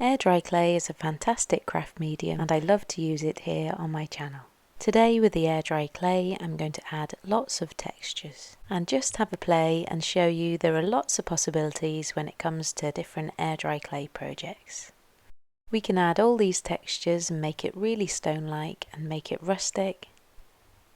Air dry clay is a fantastic craft medium and I love to use it here on my channel. Today with the air dry clay I'm going to add lots of textures and just have a play and show you there are lots of possibilities when it comes to different air dry clay projects. We can add all these textures and make it really stone-like and make it rustic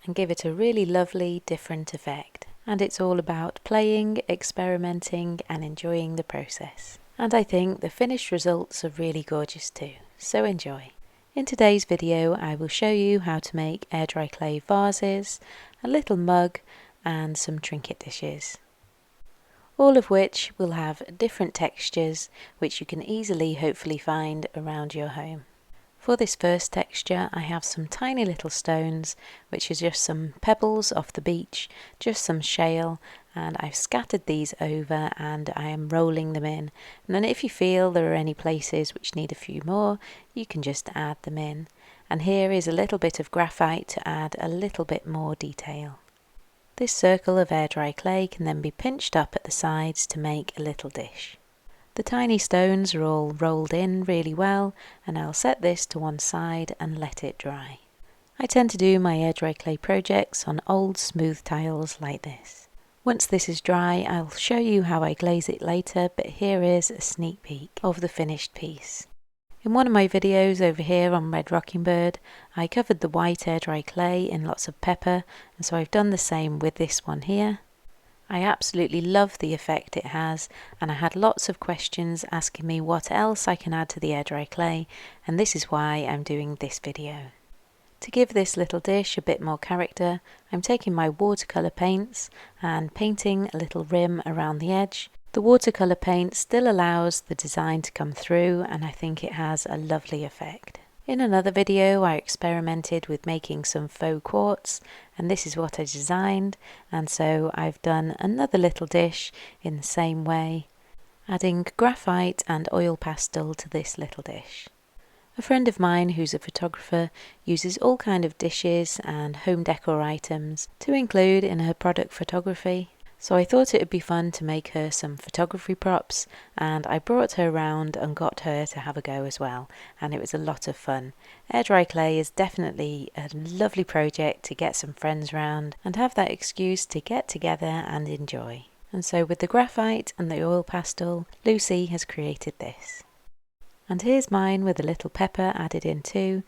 and give it a really lovely different effect. And it's all about playing, experimenting and enjoying the process. And I think the finished results are really gorgeous too, so enjoy. In today's video I will show you how to make air dry clay vases, a little mug and some trinket dishes. All of which will have different textures which you can easily hopefully find around your home. For this first texture I have some tiny little stones, which is just some pebbles off the beach, just some shale, and I've scattered these over and I am rolling them in. And then if you feel there are any places which need a few more, you can just add them in. And here is a little bit of graphite to add a little bit more detail. This circle of air dry clay can then be pinched up at the sides to make a little dish. The tiny stones are all rolled in really well, and I'll set this to one side and let it dry. I tend to do my air dry clay projects on old smooth tiles like this. Once this is dry I'll show you how I glaze it later, but here is a sneak peek of the finished piece. In one of my videos over here on Red Rocking Bird I covered the white air dry clay in lots of pepper, and so I've done the same with this one here. I absolutely love the effect it has, and I had lots of questions asking me what else I can add to the air dry clay, and this is why I'm doing this video. To give this little dish a bit more character, I'm taking my watercolour paints and painting a little rim around the edge. The watercolour paint still allows the design to come through, and I think it has a lovely effect. In another video I experimented with making some faux quartz, and this is what I designed, and so I've done another little dish in the same way, adding graphite and oil pastel to this little dish. A friend of mine who's a photographer uses all kind of dishes and home decor items to include in her product photography. So I thought it would be fun to make her some photography props, and I brought her around and got her to have a go as well, and it was a lot of fun. Air dry clay is definitely a lovely project to get some friends round and have that excuse to get together and enjoy. And so with the graphite and the oil pastel, Lucy has created this. And here's mine with a little pepper added in too.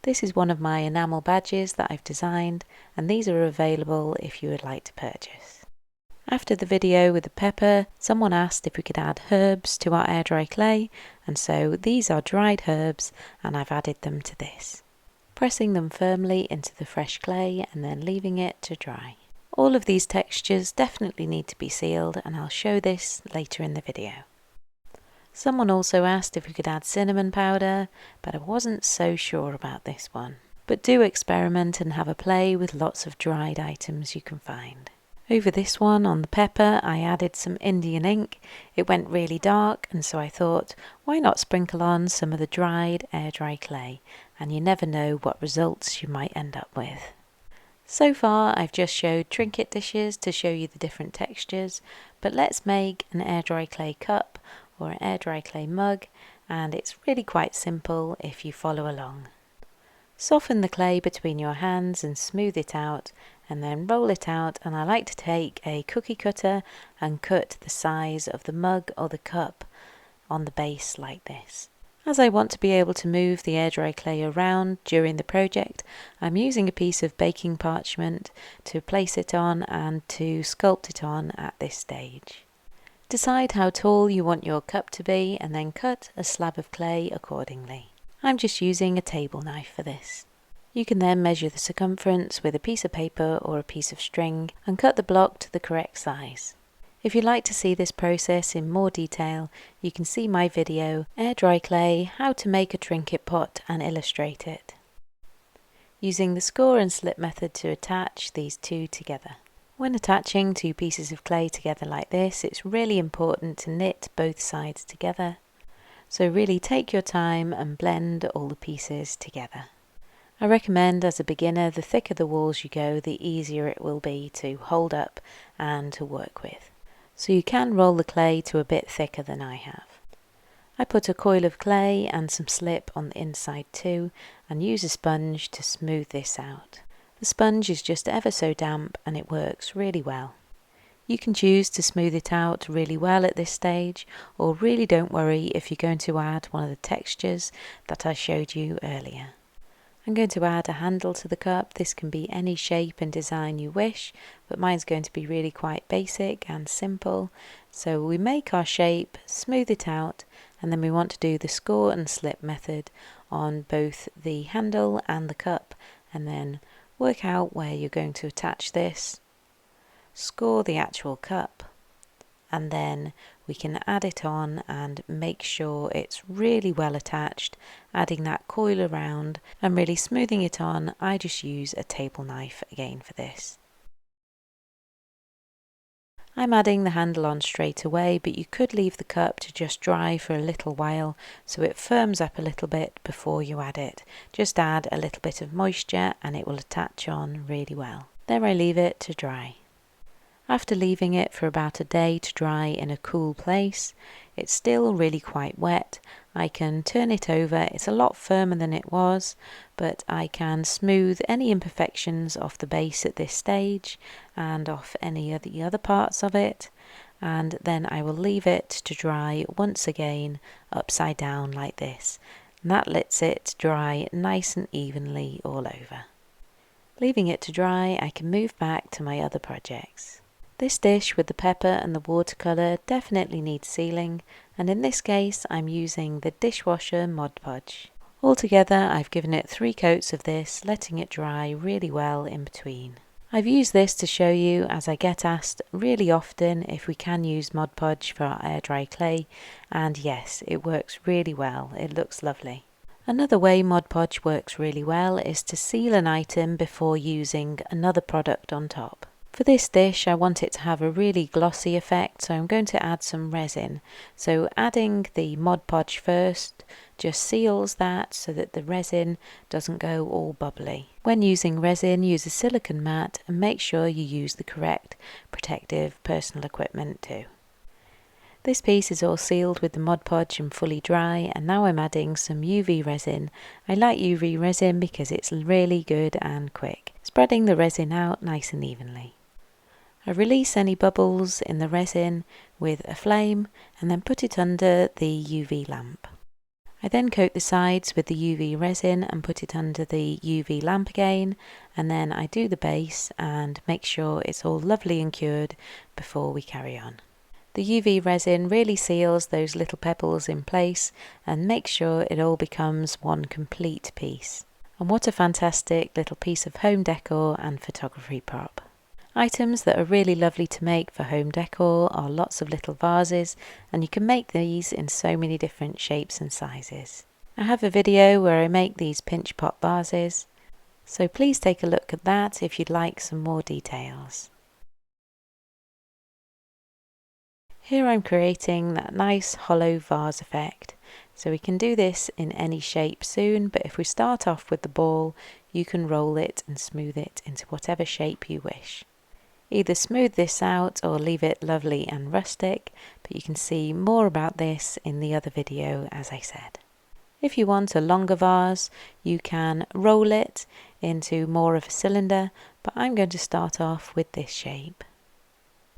This is one of my enamel badges that I've designed, and these are available if you would like to purchase. After the video with the pepper, someone asked if we could add herbs to our air dry clay, and so these are dried herbs and I've added them to this. Pressing them firmly into the fresh clay and then leaving it to dry. All of these textures definitely need to be sealed, and I'll show this later in the video. Someone also asked if we could add cinnamon powder, but I wasn't so sure about this one. But do experiment and have a play with lots of dried items you can find. Over this one on the pepper I added some Indian ink. It went really dark, and so I thought why not sprinkle on some of the dried air dry clay, and you never know what results you might end up with. So far I've just showed trinket dishes to show you the different textures, but let's make an air dry clay cup or an air dry clay mug, and it's really quite simple if you follow along. Soften the clay between your hands and smooth it out, and then roll it out, and I like to take a cookie cutter and cut the size of the mug or the cup on the base like this. As I want to be able to move the air dry clay around during the project, I'm using a piece of baking parchment to place it on and to sculpt it on at this stage. Decide how tall you want your cup to be and then cut a slab of clay accordingly. I'm just using a table knife for this. You can then measure the circumference with a piece of paper or a piece of string and cut the block to the correct size. If you'd like to see this process in more detail, you can see my video, Air Dry Clay, How to Make a Trinket Pot and Illustrate It, using the score and slip method to attach these two together. When attaching two pieces of clay together like this, it's really important to knit both sides together. So really take your time and blend all the pieces together. I recommend as a beginner, the thicker the walls you go, the easier it will be to hold up and to work with. So you can roll the clay to a bit thicker than I have. I put a coil of clay and some slip on the inside too, and use a sponge to smooth this out. The sponge is just ever so damp and it works really well. You can choose to smooth it out really well at this stage, or really don't worry if you're going to add one of the textures that I showed you earlier. I'm going to add a handle to the cup. This can be any shape and design you wish, but mine's going to be really quite basic and simple. So we make our shape, smooth it out, and then we want to do the score and slip method on both the handle and the cup, and then work out where you're going to attach this, score the actual cup, and then we can add it on and make sure it's really well attached, adding that coil around and really smoothing it on. I just use a table knife again for this. I'm adding the handle on straight away, but you could leave the cup to just dry for a little while so it firms up a little bit before you add it. Just add a little bit of moisture and it will attach on really well. There I leave it to dry. After leaving it for about a day to dry in a cool place, it's still really quite wet. I can turn it over. It's a lot firmer than it was, but I can smooth any imperfections off the base at this stage and off any of the other parts of it, and then I will leave it to dry once again upside down like this, and that lets it dry nice and evenly all over. Leaving it to dry, I can move back to my other projects. This dish with the pepper and the watercolour definitely needs sealing, and in this case I'm using the dishwasher Mod Podge. Altogether I've given it 3 coats of this, letting it dry really well in between. I've used this to show you, as I get asked really often if we can use Mod Podge for our air dry clay, and yes, it works really well. It looks lovely. Another way Mod Podge works really well is to seal an item before using another product on top. For this dish I want it to have a really glossy effect, so I'm going to add some resin. So adding the Mod Podge first just seals that so that the resin doesn't go all bubbly. When using resin, use a silicone mat and make sure you use the correct protective personal equipment too. This piece is all sealed with the Mod Podge and fully dry, and now I'm adding some UV resin. I like UV resin because it's really good and quick, spreading the resin out nice and evenly. I release any bubbles in the resin with a flame and then put it under the UV lamp. I then coat the sides with the UV resin and put it under the UV lamp again, and then I do the base and make sure it's all lovely and cured before we carry on. The UV resin really seals those little pebbles in place and makes sure it all becomes one complete piece. And what a fantastic little piece of home decor and photography prop. Items that are really lovely to make for home decor are lots of little vases, and you can make these in so many different shapes and sizes. I have a video where I make these pinch pot vases, so please take a look at that if you'd like some more details. Here I'm creating that nice hollow vase effect, so we can do this in any shape soon, but if we start off with the ball, you can roll it and smooth it into whatever shape you wish. Either smooth this out or leave it lovely and rustic, but you can see more about this in the other video, as I said. If you want a longer vase, you can roll it into more of a cylinder, but I'm going to start off with this shape.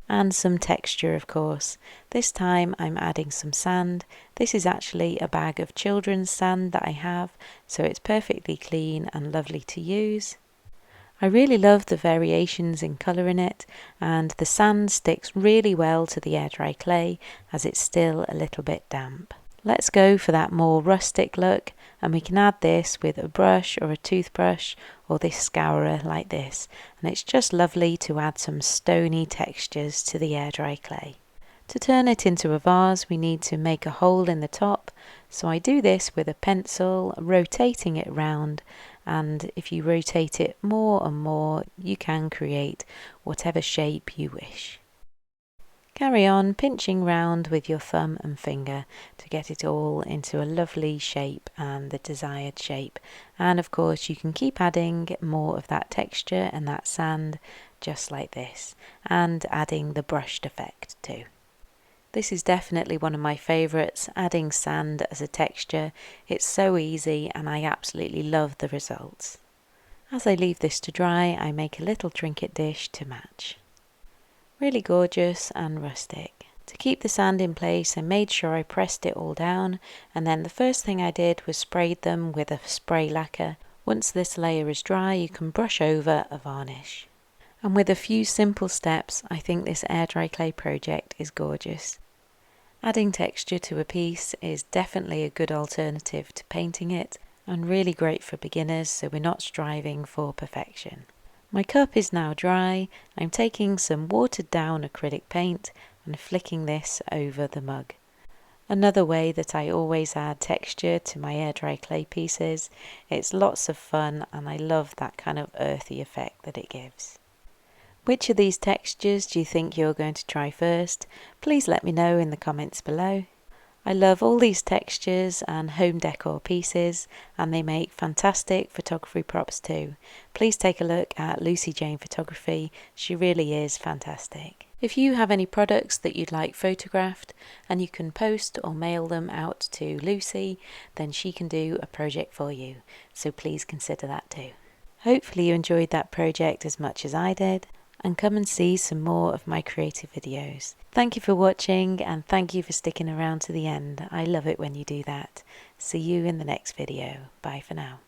And some texture, of course. This time I'm adding some sand. This is actually a bag of children's sand that I have, so it's perfectly clean and lovely to use. I really love the variations in colour in it, and the sand sticks really well to the air dry clay as it's still a little bit damp. Let's go for that more rustic look, and we can add this with a brush or a toothbrush or this scourer like this, and it's just lovely to add some stony textures to the air dry clay. To turn it into a vase, we need to make a hole in the top, so I do this with a pencil, rotating it round, and if you rotate it more and more, you can create whatever shape you wish. Carry on pinching round with your thumb and finger to get it all into a lovely shape and the desired shape, and of course you can keep adding more of that texture and that sand just like this, and adding the brushed effect too. This is definitely one of my favourites, adding sand as a texture. It's so easy and I absolutely love the results. As I leave this to dry, I make a little trinket dish to match. Really gorgeous and rustic. To keep the sand in place, I made sure I pressed it all down, and then the first thing I did was sprayed them with a spray lacquer. Once this layer is dry, you can brush over a varnish. And with a few simple steps, I think this air dry clay project is gorgeous. Adding texture to a piece is definitely a good alternative to painting it, and really great for beginners, so we're not striving for perfection. My cup is now dry. I'm taking some watered down acrylic paint and flicking this over the mug. Another way that I always add texture to my air dry clay pieces. It's lots of fun and I love that kind of earthy effect that it gives. Which of these textures do you think you're going to try first? Please let me know in the comments below. I love all these textures and home decor pieces, and they make fantastic photography props too. Please take a look at Lucy Jane Photography. She really is fantastic. If you have any products that you'd like photographed and you can post or mail them out to Lucy, then she can do a project for you. So please consider that too. Hopefully you enjoyed that project as much as I did, and come and see some more of my creative videos. Thank you for watching and thank you for sticking around to the end. I love it when you do that. See you in the next video. Bye for now.